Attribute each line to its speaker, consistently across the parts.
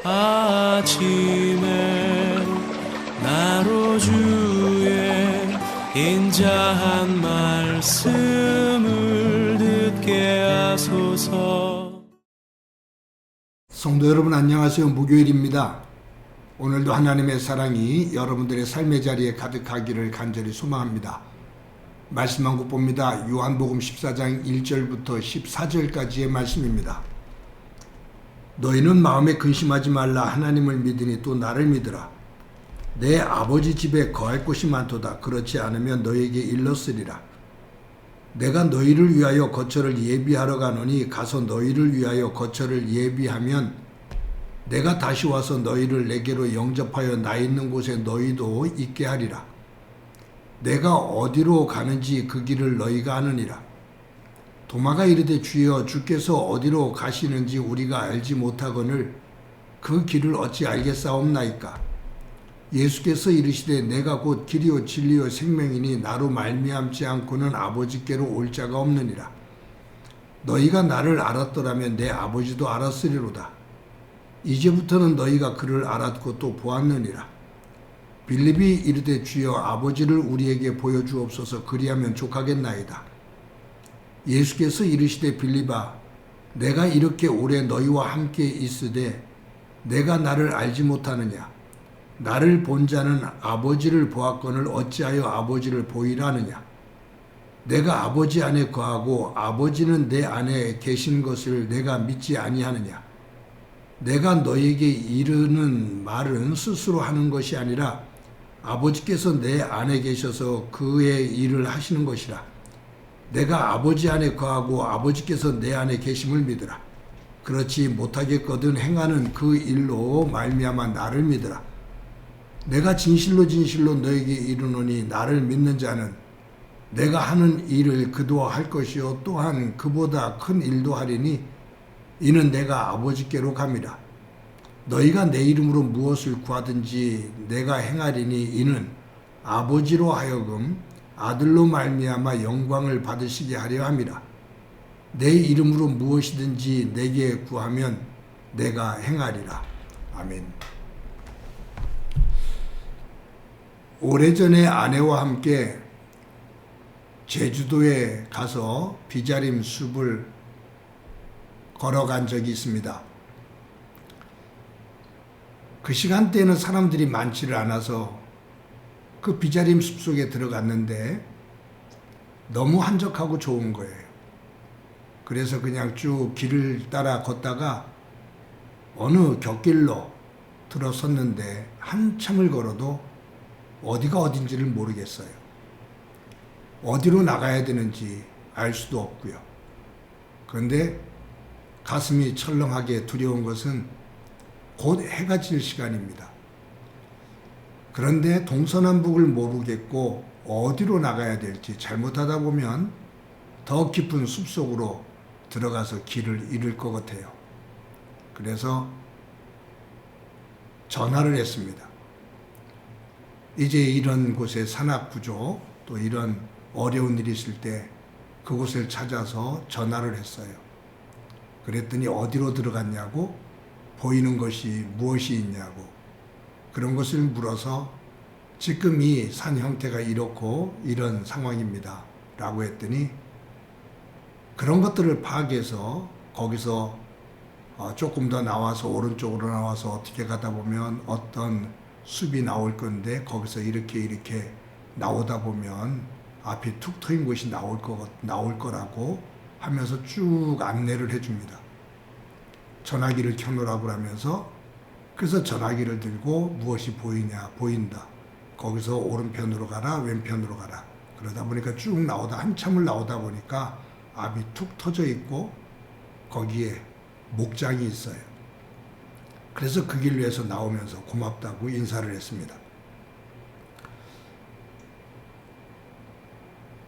Speaker 1: 아침에 나로 주의 인자한 말씀을 듣게 하소서.
Speaker 2: 성도 여러분 안녕하세요. 목요일입니다. 오늘도 하나님의 사랑이 여러분들의 삶의 자리에 가득하기를 간절히 소망합니다. 말씀 한 곳 봅니다. 요한복음 14장 1절부터 14절까지의 말씀입니다. 너희는 마음에 근심하지 말라. 하나님을 믿으니 또 나를 믿으라. 내 아버지 집에 거할 곳이 많도다. 그렇지 않으면 너희에게 일렀으리라. 내가 너희를 위하여 거처를 예비하러 가노니 가서 너희를 위하여 거처를 예비하면 내가 다시 와서 너희를 내게로 영접하여 나 있는 곳에 너희도 있게 하리라. 내가 어디로 가는지 그 길을 너희가 아느니라. 도마가 이르되 주여 주께서 어디로 가시는지 우리가 알지 못하거늘 그 길을 어찌 알겠사옵나이까. 예수께서 이르시되 내가 곧 길이요 진리요 생명이니 나로 말미암지 않고는 아버지께로 올 자가 없느니라. 너희가 나를 알았더라면 내 아버지도 알았으리로다. 이제부터는 너희가 그를 알았고 또 보았느니라. 빌립이 이르되 주여 아버지를 우리에게 보여주옵소서. 그리하면 족하겠나이다. 예수께서 이르시되 빌립아 내가 이렇게 오래 너희와 함께 있으되 내가 나를 알지 못하느냐. 나를 본 자는 아버지를 보았거늘 어찌하여 아버지를 보이라 하느냐. 내가 아버지 안에 거하고 아버지는 내 안에 계신 것을 내가 믿지 아니하느냐. 내가 너희에게 이르는 말은 스스로 하는 것이 아니라 아버지께서 내 안에 계셔서 그의 일을 하시는 것이라. 내가 아버지 안에 거하고 아버지께서 내 안에 계심을 믿으라. 그렇지 못하겠거든 행하는 그 일로 말미암아 나를 믿으라. 내가 진실로 진실로 너에게 이르노니 나를 믿는 자는 내가 하는 일을 그도 할 것이요 또한 그보다 큰 일도 하리니 이는 내가 아버지께로 감이라. 너희가 내 이름으로 무엇을 구하든지 내가 행하리니 이는 아버지로 하여금 아들로 말미암아 영광을 받으시게 하려 함이라. 내 이름으로 무엇이든지 내게 구하면 내가 행하리라. 아멘. 오래전에 아내와 함께 제주도에 가서 비자림 숲을 걸어간 적이 있습니다. 그 시간대에는 사람들이 많지를 않아서 그 비자림 숲속에 들어갔는데 너무 한적하고 좋은 거예요. 그래서 그냥 쭉 길을 따라 걷다가 어느 곁길로 들어섰는데 한참을 걸어도 어디가 어딘지를 모르겠어요. 어디로 나가야 되는지 알 수도 없고요. 그런데 가슴이 철렁하게 두려운 것은 곧 해가 질 시간입니다. 그런데 동서남북을 모르겠고 어디로 나가야 될지 잘못하다 보면 더 깊은 숲속으로 들어가서 길을 잃을 것 같아요. 그래서 전화를 했습니다. 이제 이런 곳에 산악구조 또 이런 어려운 일이 있을 때 그곳을 찾아서 전화를 했어요. 그랬더니 어디로 들어갔냐고, 보이는 것이 무엇이 있냐고 그런 것을 물어서 지금 이 산 형태가 이렇고 이런 상황입니다 라고 했더니 그런 것들을 파악해서 거기서 조금 더 나와서 오른쪽으로 나와서 어떻게 가다 보면 어떤 숲이 나올 건데 거기서 이렇게 나오다 보면 앞이 툭 트인 곳이 나올 거라고 하면서 쭉 안내를 해줍니다. 전화기를 켜놓으라고 하면서 그래서 전화기를 들고 무엇이 보이냐, 보인다. 거기서 오른편으로 가라, 왼편으로 가라. 그러다 보니까 쭉 나오다 한참을 나오다 보니까 앞이 툭 터져 있고 거기에 목장이 있어요. 그래서 그 길로 해서 나오면서 고맙다고 인사를 했습니다.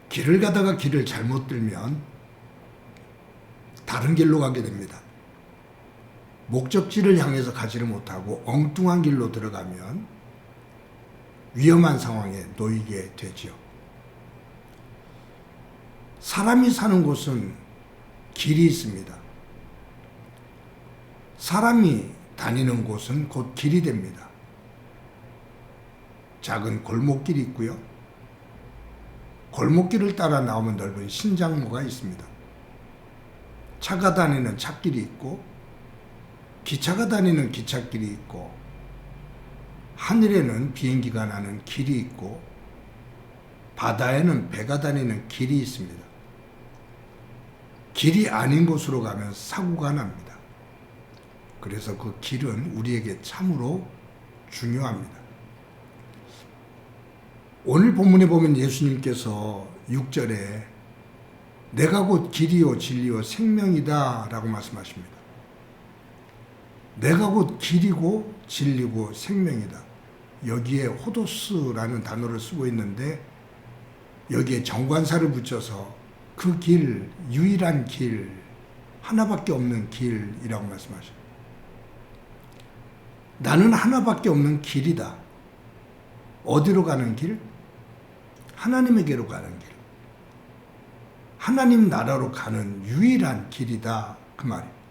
Speaker 2: 길을 가다가 길을 잘못 들면 다른 길로 가게 됩니다. 목적지를 향해서 가지를 못하고 엉뚱한 길로 들어가면 위험한 상황에 놓이게 되죠. 사람이 사는 곳은 길이 있습니다. 사람이 다니는 곳은 곧 길이 됩니다. 작은 골목길이 있고요. 골목길을 따라 나오면 넓은 신장로가 있습니다. 차가 다니는 찻길이 있고 기차가 다니는 기찻길이 있고 하늘에는 비행기가 나는 길이 있고 바다에는 배가 다니는 길이 있습니다. 길이 아닌 곳으로 가면 사고가 납니다. 그래서 그 길은 우리에게 참으로 중요합니다. 오늘 본문에 보면 예수님께서 6절에 내가 곧 길이요 진리요 생명이다 라고 말씀하십니다. 내가 곧 길이고 진리고 생명이다. 여기에 호도스라는 단어를 쓰고 있는데 여기에 정관사를 붙여서 그 길, 유일한 길, 하나밖에 없는 길이라고 말씀하셔요. 나는 하나밖에 없는 길이다. 어디로 가는 길? 하나님에게로 가는 길. 하나님 나라로 가는 유일한 길이다. 그 말이에요.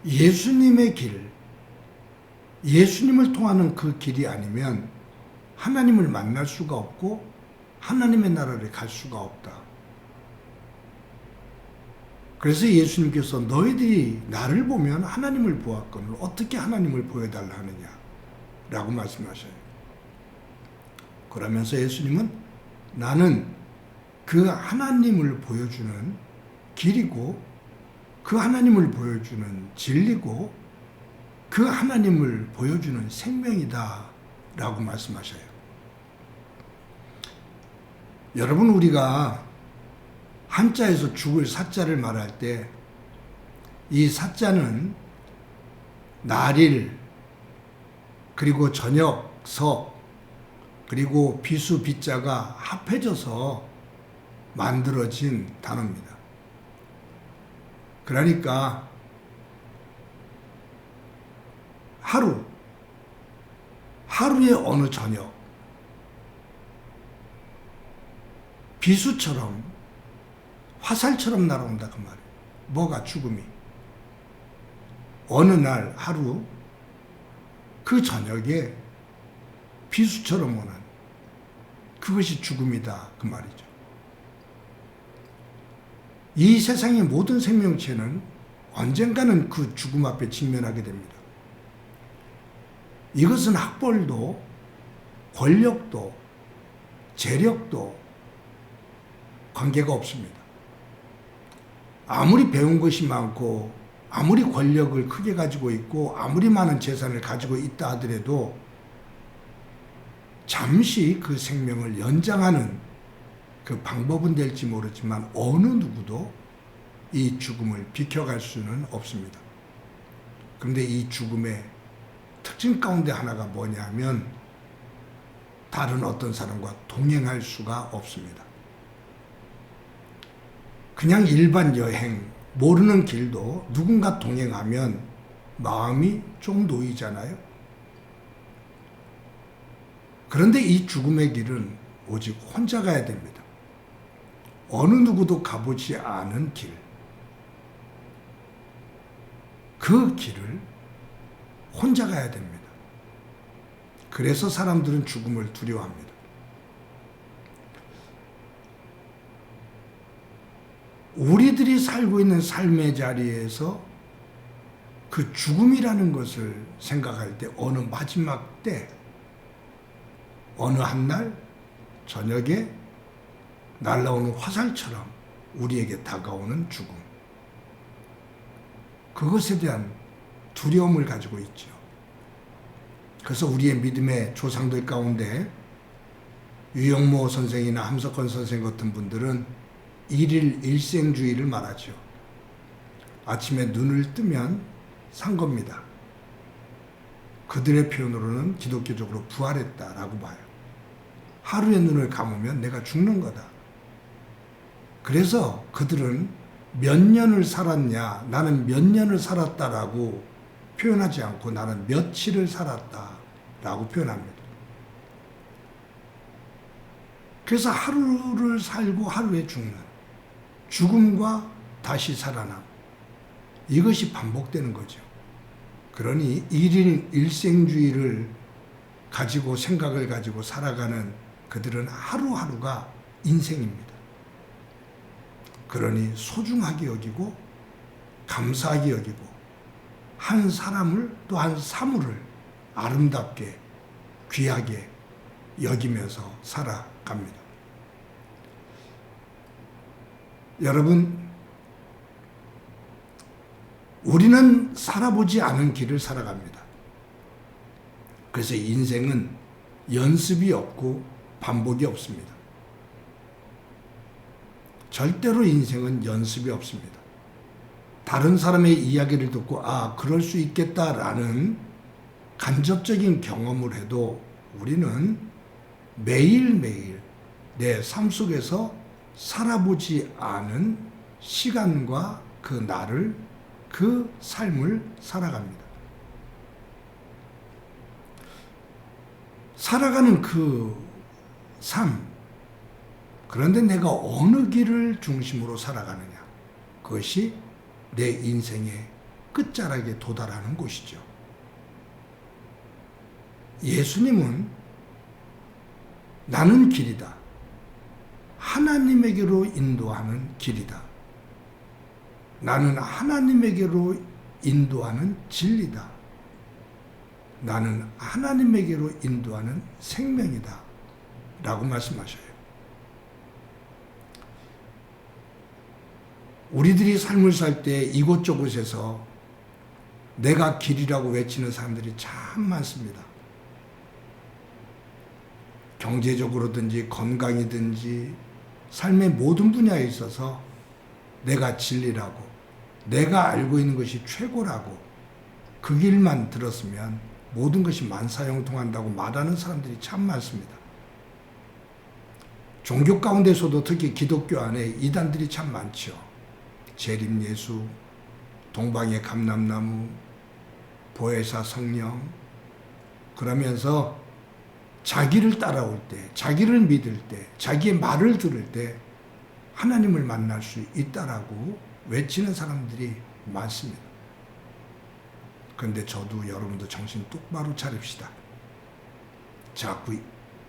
Speaker 2: 예수님의 길, 예수님을 통하는 그 길이 아니면 하나님을 만날 수가 없고 하나님의 나라를 갈 수가 없다. 그래서 예수님께서 너희들이 나를 보면 하나님을 보았거늘 어떻게 하나님을 보여달라 하느냐 라고 말씀하셔요. 그러면서 예수님은 나는 그 하나님을 보여주는 길이고 그 하나님을 보여주는 진리고 그 하나님을 보여주는 생명이다 라고 말씀하셔요. 여러분, 우리가 한자에서 죽을 사자를 말할 때 이 사자는 날일 그리고 저녁 석 그리고 비수 비자가 합해져서 만들어진 단어입니다. 그러니까 하루의 어느 저녁 비수처럼 화살처럼 날아온다 그 말이에요. 뭐가? 죽음이. 어느 날 하루 그 저녁에 비수처럼 오는 그것이 죽음이다 그 말이죠. 이 세상의 모든 생명체는 언젠가는 그 죽음 앞에 직면하게 됩니다. 이것은 학벌도 권력도 재력도 관계가 없습니다. 아무리 배운 것이 많고 아무리 권력을 크게 가지고 있고 아무리 많은 재산을 가지고 있다 하더라도 잠시 그 생명을 연장하는 그 방법은 될지 모르지만 어느 누구도 이 죽음을 비켜갈 수는 없습니다. 그런데 이 죽음의 특징 가운데 하나가 뭐냐면 다른 어떤 사람과 동행할 수가 없습니다. 그냥 일반 여행, 모르는 길도 누군가 동행하면 마음이 좀 놓이잖아요. 그런데 이 죽음의 길은 오직 혼자 가야 됩니다. 어느 누구도 가보지 않은 길. 그 길을 혼자 가야 됩니다. 그래서 사람들은 죽음을 두려워합니다. 우리들이 살고 있는 삶의 자리에서 그 죽음이라는 것을 생각할 때 어느 마지막 때, 어느 한날 저녁에 날아오는 화살처럼 우리에게 다가오는 죽음. 그것에 대한 두려움을 가지고 있죠. 그래서 우리의 믿음의 조상들 가운데 유영모 선생이나 함석헌 선생 같은 분들은 일일 일생주의를 말하죠. 아침에 눈을 뜨면 산 겁니다. 그들의 표현으로는 기독교적으로 부활했다라고 봐요. 하루에 눈을 감으면 내가 죽는 거다. 그래서 그들은 몇 년을 살았냐, 나는 몇 년을 살았다라고 표현하지 않고 나는 며칠을 살았다라고 표현합니다. 그래서 하루를 살고 하루에 죽는 죽음과 다시 살아남. 이것이 반복되는 거죠. 그러니 일인 일생주의를 가지고 생각을 가지고 살아가는 그들은 하루하루가 인생입니다. 그러니 소중하게 여기고 감사하게 여기고 한 사람을 또 한 사물을 아름답게 귀하게 여기면서 살아갑니다. 여러분, 우리는 살아보지 않은 길을 살아갑니다. 그래서 인생은 연습이 없고 반복이 없습니다. 절대로 인생은 연습이 없습니다. 다른 사람의 이야기를 듣고 그럴 수 있겠다라는 간접적인 경험을 해도 우리는 매일매일 내 삶 속에서 살아보지 않은 시간과 그 날을, 그 삶을 살아갑니다. 살아가는 그 삶, 그런데 내가 어느 길을 중심으로 살아가느냐, 그것이 내 인생의 끝자락에 도달하는 곳이죠. 예수님은 나는 길이다, 하나님에게로 인도하는 길이다, 나는 하나님에게로 인도하는 진리다, 나는 하나님에게로 인도하는 생명이다 라고 말씀하셔요. 우리들이 삶을 살 때 이곳저곳에서 내가 길이라고 외치는 사람들이 참 많습니다. 경제적으로든지 건강이든지 삶의 모든 분야에 있어서 내가 진리라고, 내가 알고 있는 것이 최고라고, 그 길만 들었으면 모든 것이 만사형통한다고 말하는 사람들이 참 많습니다. 종교 가운데서도 특히 기독교 안에 이단들이 참 많죠. 재림예수, 동방의 감람나무, 보혜사 성령, 그러면서 자기를 따라올 때, 자기를 믿을 때, 자기의 말을 들을 때 하나님을 만날 수 있다라고 외치는 사람들이 많습니다. 그런데 저도 여러분도 정신 똑바로 차립시다. 자꾸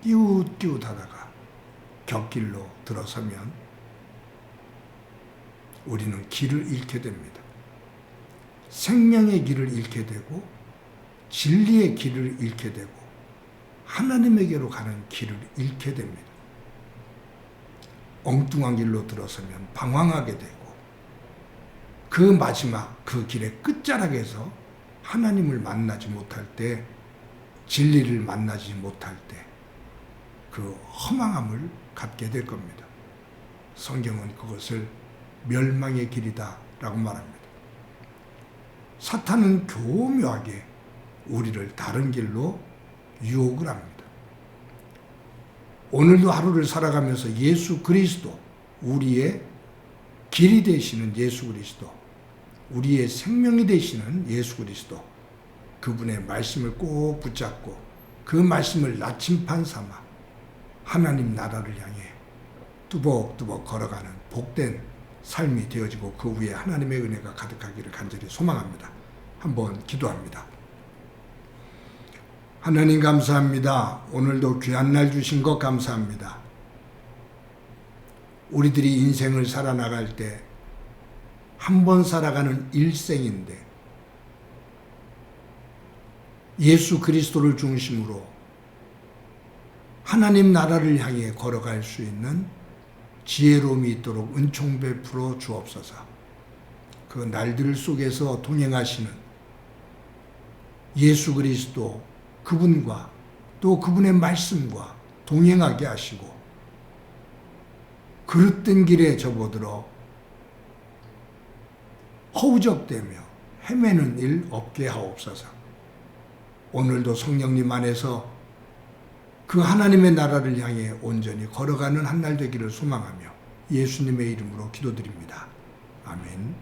Speaker 2: 끼웃끼웃하다가 곁길로 들어서면 우리는 길을 잃게 됩니다. 생명의 길을 잃게 되고 진리의 길을 잃게 되고 하나님에게로 가는 길을 잃게 됩니다. 엉뚱한 길로 들어서면 방황하게 되고 그 마지막 그 길의 끝자락에서 하나님을 만나지 못할 때, 진리를 만나지 못할 때 그 허망함을 갖게 될 겁니다. 성경은 그것을 멸망의 길이다 라고 말합니다. 사탄은 교묘하게 우리를 다른 길로 유혹을 합니다. 오늘도 하루를 살아가면서 예수 그리스도, 우리의 길이 되시는 예수 그리스도, 우리의 생명이 되시는 예수 그리스도, 그분의 말씀을 꼭 붙잡고 그 말씀을 나침판 삼아 하나님 나라를 향해 뚜벅뚜벅 걸어가는 복된 삶이 되어지고 그 위에 하나님의 은혜가 가득하기를 간절히 소망합니다. 한번 기도합니다. 하나님 감사합니다. 오늘도 귀한 날 주신 것 감사합니다. 우리들이 인생을 살아나갈 때 한 번 살아가는 일생인데 예수 그리스도를 중심으로 하나님 나라를 향해 걸어갈 수 있는 지혜로움이 있도록 은총 베풀어 주옵소서. 그 날들 속에서 동행하시는 예수 그리스도, 그분과 또 그분의 말씀과 동행하게 하시고 그릇된 길에 접어들어 허우적대며 헤매는 일 없게 하옵소서. 오늘도 성령님 안에서 그 하나님의 나라를 향해 온전히 걸어가는 한 날 되기를 소망하며 예수님의 이름으로 기도드립니다. 아멘.